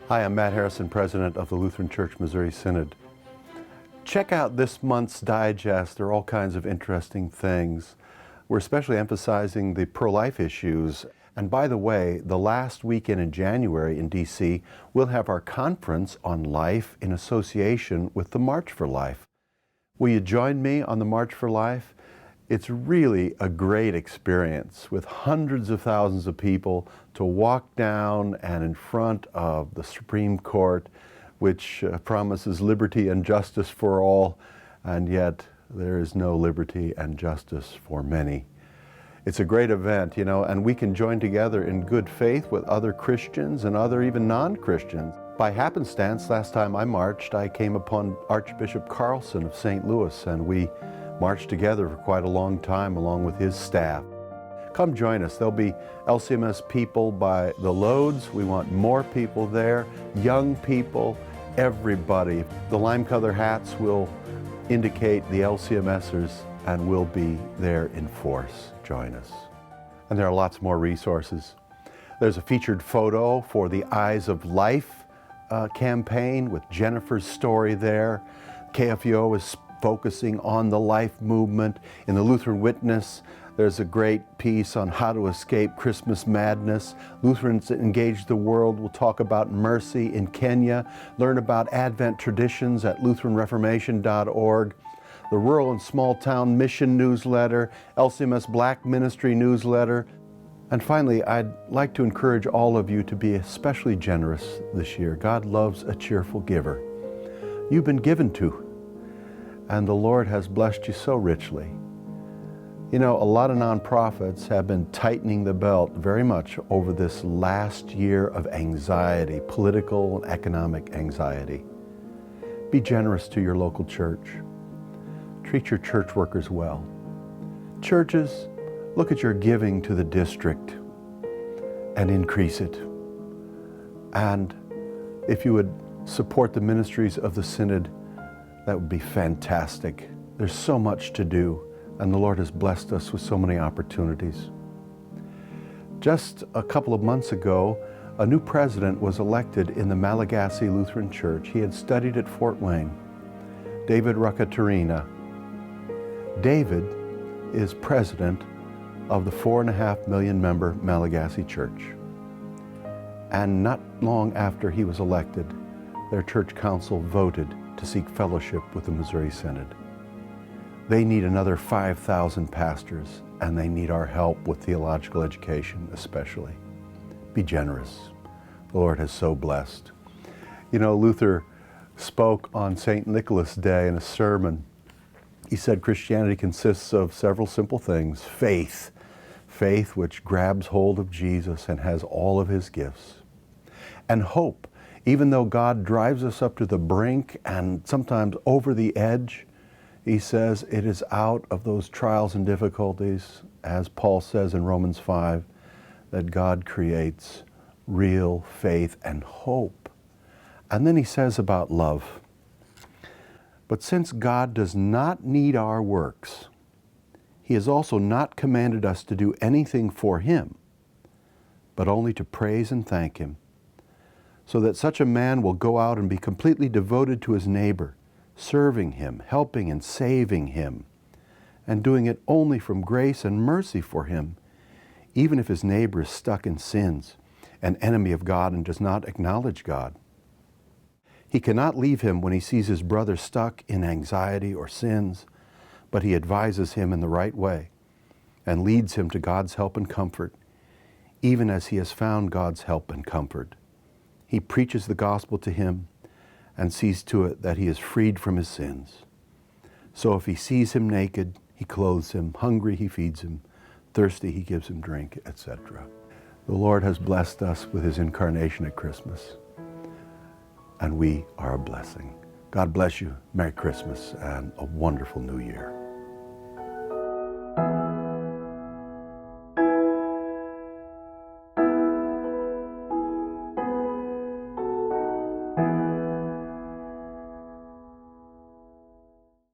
Hi, I'm Matt Harrison, President of the Lutheran Church Missouri Synod. Check out this month's digest. There are all kinds of interesting things. We're especially emphasizing the pro-life issues. And by the way, the last weekend in January in D.C., we'll have our conference on life in association with the March for Life. Will you join me on the March for Life? It's really a great experience with hundreds of thousands of people to walk down and in front of the Supreme Court, which promises liberty and justice for all, and yet there is no liberty and justice for many. It's a great event, and we can join together in good faith with other Christians and other even non-Christians. By happenstance, last time I marched, I came upon Archbishop Carlson of St. Louis, and we marched together for quite a long time along with his staff. Come join us. There'll be LCMS people by the loads. We want more people there, young people, everybody. The lime color hats will indicate the LCMSers, and we'll be there in force. Join us. And there are lots more resources. There's a featured photo for the Eyes of Life campaign with Jennifer's story there. KFUO is focusing on the life movement. In the Lutheran Witness, there's a great piece on how to escape Christmas madness. Lutherans that Engage the World will talk about mercy in Kenya. Learn about Advent traditions at LutheranReformation.org. The Rural and Small Town Mission newsletter, LCMS Black Ministry newsletter. And finally, I'd like to encourage all of you to be especially generous this year. God loves a cheerful giver. You've been given to, and the Lord has blessed you so richly. A lot of nonprofits have been tightening the belt very much over this last year of anxiety, political and economic anxiety. Be generous to your local church. Treat your church workers well. Churches, look at your giving to the district and increase it. And if you would support the ministries of the Synod, that would be fantastic. There's so much to do, and the Lord has blessed us with so many opportunities. Just a couple of months ago, a new president was elected in the Madagascar Lutheran Church. He had studied at Fort Wayne, David Rakatarina. David is president of the 4.5 million member Malagasy Church. And not long after he was elected, their church council voted to seek fellowship with the Missouri Synod. They need another 5,000 pastors, and they need our help with theological education especially. Be generous. The Lord has so blessed. Luther spoke on St. Nicholas Day in a sermon. He said Christianity consists of several simple things. Faith which grabs hold of Jesus and has all of his gifts. And hope. Even though God drives us up to the brink and sometimes over the edge, he says it is out of those trials and difficulties, as Paul says in Romans 5, that God creates real faith and hope. And then he says about love, but since God does not need our works, he has also not commanded us to do anything for him, but only to praise and thank him, so that such a man will go out and be completely devoted to his neighbor, serving him, helping and saving him, and doing it only from grace and mercy for him, even if his neighbor is stuck in sins, an enemy of God and does not acknowledge God. He cannot leave him when he sees his brother stuck in anxiety or sins, but he advises him in the right way and leads him to God's help and comfort, even as he has found God's help and comfort. He preaches the gospel to him and sees to it that he is freed from his sins. So if he sees him naked, he clothes him, hungry he feeds him, thirsty he gives him drink, etc. The Lord has blessed us with his incarnation at Christmas, and we are a blessing. God bless you. Merry Christmas and a wonderful New Year.